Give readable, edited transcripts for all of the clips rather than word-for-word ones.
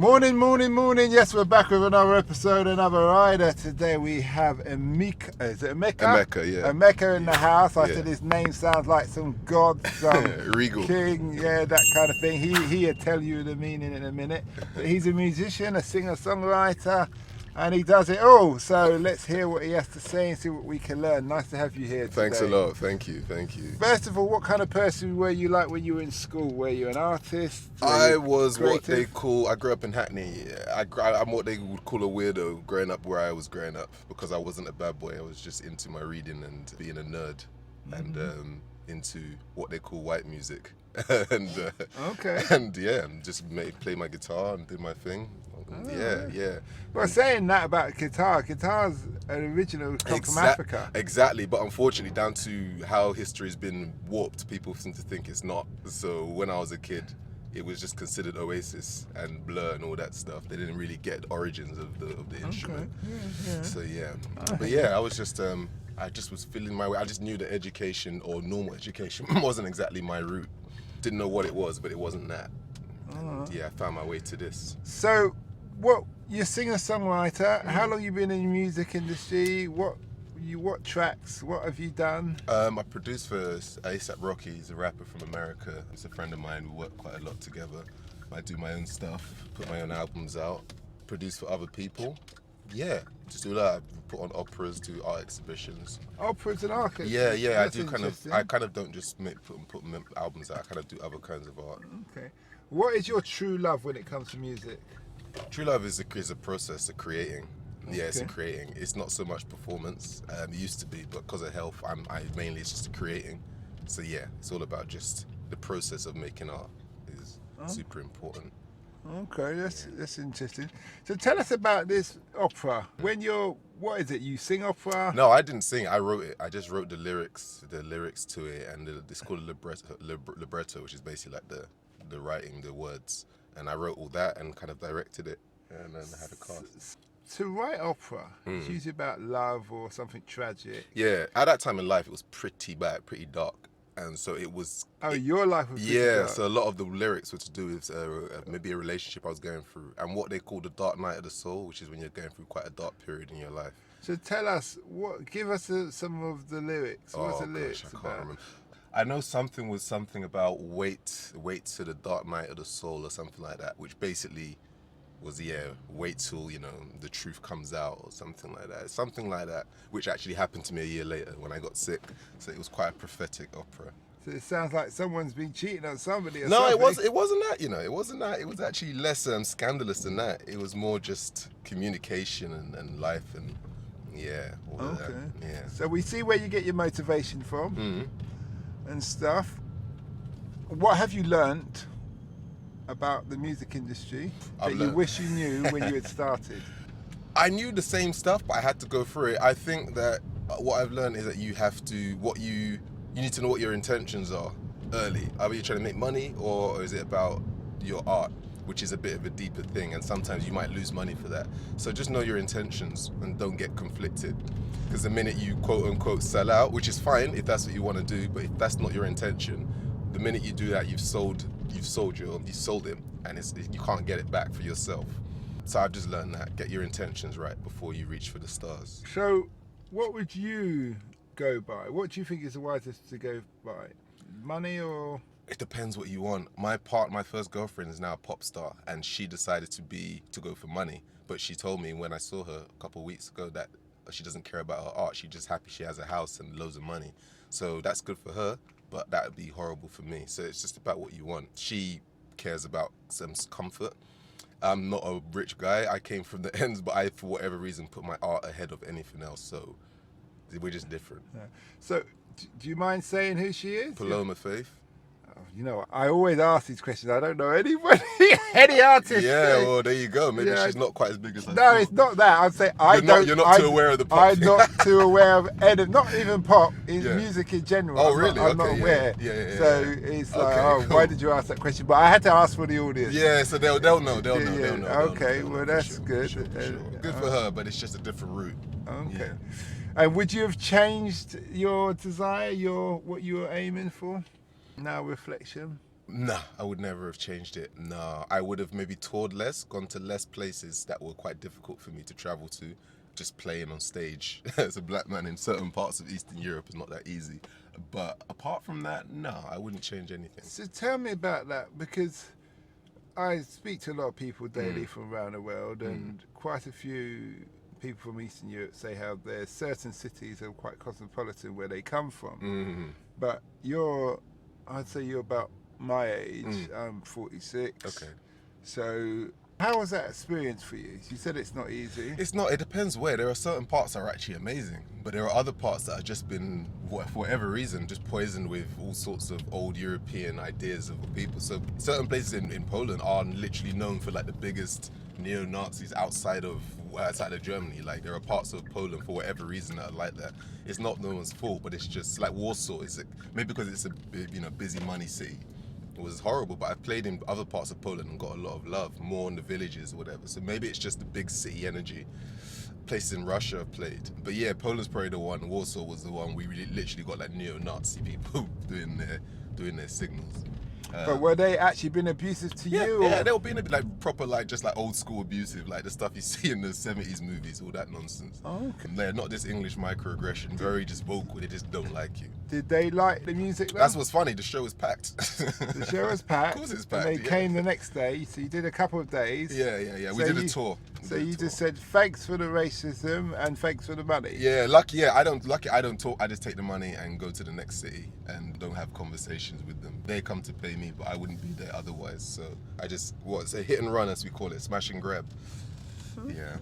Morning, morning, morning. Yes, we're back with another episode, another rider. Today we have Emeka. Is it Emeka? Emeka, yeah. Emeka in the house. I Yeah. said his name sounds like some god, some Regal. king, yeah, that kind of thing. He'll tell you the meaning in a minute. But he's a musician, a singer-songwriter, and he does it all. So let's hear what he has to say and see what we can learn. Nice to have you here today. Thanks a lot. Thank you. First of all, what kind of person were you like when you were in school? Were you an artist? I was what creative? they call, I grew up in Hackney. I'm what they would call a weirdo growing up where I was growing up because I wasn't a bad boy. I was just into my reading and being a nerd and into what they call white music. and just play my guitar and do my thing. Yeah. Well, saying that about guitar's original come from Africa. Exactly, but unfortunately, down to how history's been warped, people seem to think it's not. So when I was a kid, it was just considered Oasis and Blur and all that stuff. They didn't really get the origins of the instrument. Yeah. So but yeah, I was just I just was feeling my way. I just knew that education or normal education wasn't exactly my route. Didn't know what it was, but it wasn't that. And I found my way to this. So, you're a singer-songwriter. How long you been in the music industry? What tracks? What have you done? I produced for A$AP Rocky. He's a rapper from America. He's a friend of mine. We work quite a lot together. I do my own stuff, put my own albums out, produce for other people. Yeah, just do that. I put on operas, do art exhibitions. Operas and art. Yeah. That's I kind of don't just put albums out. I kind of do other kinds of art. Okay. What is your true love when it comes to music? True love is a process of creating. Yeah, it's a creating. It's not so much performance. It used to be, but because of health, it's just creating. So yeah, it's all about just the process of making art is super important. Okay, that's interesting. So tell us about this opera. What is it? You sing opera? No, I didn't sing. I wrote it. I just wrote the lyrics to it, and it's called a libretto, which is basically like the writing, the words. And I wrote all that and kind of directed it, and then I had a cast. To write opera, it's usually about love or something tragic. Yeah, at that time in life, it was pretty bad, pretty dark. And so it was... your life was pretty dark. So a lot of the lyrics were to do with maybe a relationship I was going through and what they call the dark night of the soul, which is when you're going through quite a dark period in your life. So tell us, give us some of the lyrics. What's the lyrics I can't about? remember. I know something about wait to the dark night of the soul or something like that, which basically was, wait till, the truth comes out or something like that. Something like that, which actually happened to me a year later when I got sick. So it was quite a prophetic opera. So it sounds like someone's been cheating on somebody or No, something. it wasn't that, It wasn't that. It was actually less scandalous than that. It was more just communication and life and, all of that. Yeah. So we see where you get your motivation from and stuff. What have you learnt about the music industry that you wish you knew when you had started? I knew the same stuff, but I had to go through it. I think that what I've learned is that you have to, you need to know what your intentions are early. Are you trying to make money or is it about your art, which is a bit of a deeper thing, and sometimes you might lose money for that. So just know your intentions and don't get conflicted. Because the minute you quote unquote sell out, which is fine if that's what you want to do, but if that's not your intention, the minute you do that, you've sold it, and you can't get it back for yourself. So I've just learned that. Get your intentions right before you reach for the stars. So what would you go by? What do you think is the wisest to go by? Money or... It depends what you want. My first girlfriend is now a pop star, and she decided to go for money. But she told me when I saw her a couple of weeks ago that she doesn't care about her art. She's just happy she has a house and loads of money. So that's good for her, but that would be horrible for me. So it's just about what you want. She cares about some comfort. I'm not a rich guy. I came from the ends, but I, for whatever reason, put my art ahead of anything else. So we're just different. Yeah. So do you mind saying who she is? Paloma Faith. I always ask these questions. I don't know anybody, any artist. Yeah, well, there you go. Maybe she's not quite as big as I No, thought. it's not that. I'd say You're not too aware of the pop. I'm not too aware of any, not even pop, in Yeah. music in general. Oh, really? I'm not aware. Yeah. So it's like, Okay, why did you ask that question? But I had to ask for the audience. Yeah, so they'll know. They'll know. Okay, They'll know, well, for that's sure, good. for sure. Good for her, but it's just a different route. Okay. Yeah. And would you have changed your desire, what you were aiming for? Now reflection. Nah, I would never have changed it. No, I would have maybe toured less, gone to less places that were quite difficult for me to travel to. Just playing on stage as a black man in certain parts of Eastern Europe is not that easy. But apart from that, no, I wouldn't change anything. So tell me about that, because I speak to a lot of people daily from around the world, and quite a few people from Eastern Europe say how there's certain cities that are quite cosmopolitan where they come from. But I'd say you're about my age. I'm 46. Okay. So how was that experience for you? You said it's not easy. It's not. It depends where. There are certain parts that are actually amazing, but there are other parts that have just been, for whatever reason, just poisoned with all sorts of old European ideas of people. So certain places in Poland are literally known for like the biggest neo-Nazis outside of Germany. Like there are parts of Poland for whatever reason that are like that. It's not no one's fault, but it's just like Warsaw. Maybe because it's a busy money city. It was horrible, but I've played in other parts of Poland and got a lot of love, more in the villages or whatever. So maybe it's just the big city energy. Places in Russia I've played. But yeah, Poland's probably the one. Warsaw was the one we literally got like neo-Nazi people doing their signals. But were they actually being abusive to you? Yeah, they were being a bit like proper, like just like old school abusive, like the stuff you see in the 70s movies, all that nonsense. Oh, okay. They're not this English microaggression, very just vocal, they just don't like you. Did they like the music though? That's what's funny, the show was packed. The show was packed. Of course it's packed. And they came the next day, so you did a couple of days. Yeah. We did a tour. So you just said thanks for the racism and thanks for the money. Yeah, lucky I don't talk, I just take the money and go to the next city and don't have conversations with them. They come to pay me, but I wouldn't be there otherwise. So I just, it's a hit and run as we call it, smash and grab. Yeah.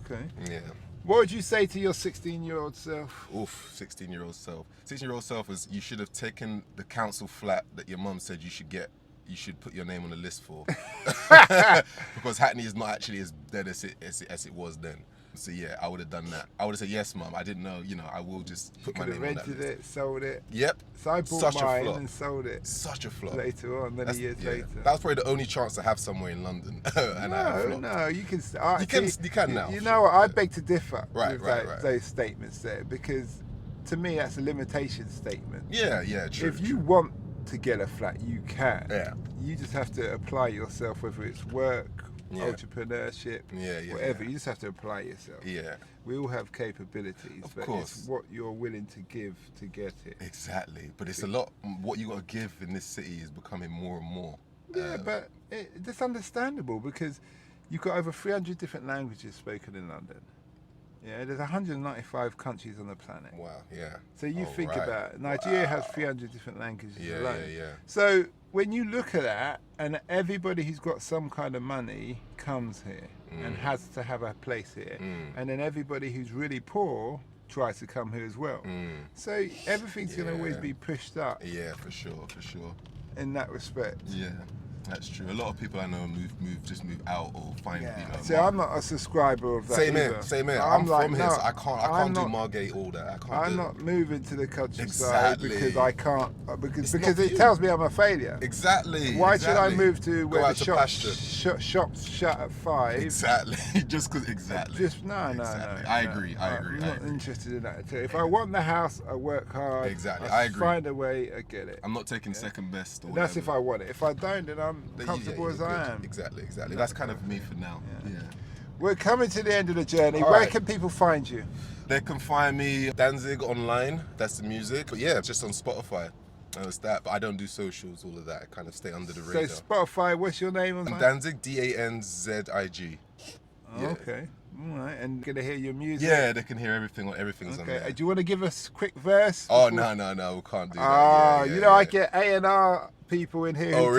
Okay. Yeah. What would you say to your 16-year-old self? Oof, 16-year-old self. 16-year-old self was, you should have taken the council flat that your mum said you should put your name on the list for. Because Hackney is not actually as dead as it was then. So yeah, I would have done that. I would have said, yes, mum, I didn't know, I will just put my name on that list. Rented it, sold it. Yep. So I bought mine and sold it. Such a flop. Later on, many years later. That was probably the only chance I have somewhere in London. And No, you can. You can now. You know what? I beg to differ with right. those statements there, because to me that's a limitation statement. Yeah, true. If you want to get a flat, you can. Yeah. You just have to apply yourself, whether it's work, entrepreneurship, whatever. You just have to apply yourself. Yeah. We all have capabilities, of but course. It's what you're willing to give to get it. Exactly. But it's a lot. What you got to give in this city is becoming more and more. Yeah, but it's understandable because you've got over 300 different languages spoken in London. Yeah, there's 195 countries on the planet. Wow, yeah. So you think about it. Nigeria has 300 different languages alone. Yeah. So when you look at that, and everybody who's got some kind of money comes here and has to have a place here, and then everybody who's really poor tries to come here as well. So everything's going to always be pushed up. Yeah, for sure. In that respect. Yeah. That's true. A lot of people I know just move out or find. See, I'm not a subscriber of that. Same here. I'm from here, so I can't do Margate all that. I'm not moving to the countryside because I can't. Because it tells me I'm a failure. Exactly. Why should I move to where the shops shut at 5? Exactly. Just because. Exactly. No. I agree. I'm not interested in that at all. If I want the house, I work hard. Exactly. I agree. Find a way, I get it. I'm not taking second best. Or that's if I want it. If I don't, then I'm comfortable as I am. Exactly. That's kind of me for now. Yeah. We're coming to the end of the journey. All Where right. can people find you? They can find me Danzig online. That's the music. But yeah, just on Spotify. It's that, but I don't do socials, all of that. I kind of stay under the radar. So Spotify, what's your name? Danzig, Danzig. Okay. All right, and gonna hear your music. Yeah, they can hear everything. Everything's on there. Do you want to give us a quick verse? Oh no, we can't do that. I get A&R people in here who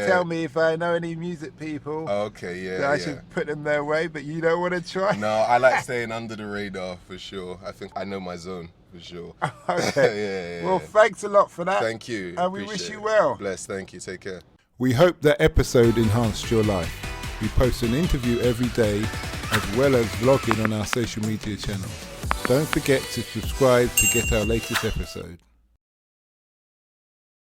tell me if I know any music people. Okay, yeah. That I should put them their way, but you don't want to try. No, I like staying under the radar for sure. I think I know my zone for sure. Okay. Well, thanks a lot for that. Thank you. And we wish you well. Bless. Thank you. Take care. We hope that episode enhanced your life. We post an interview every day, as well as vlogging on our social media channels. Don't forget to subscribe to get our latest episode.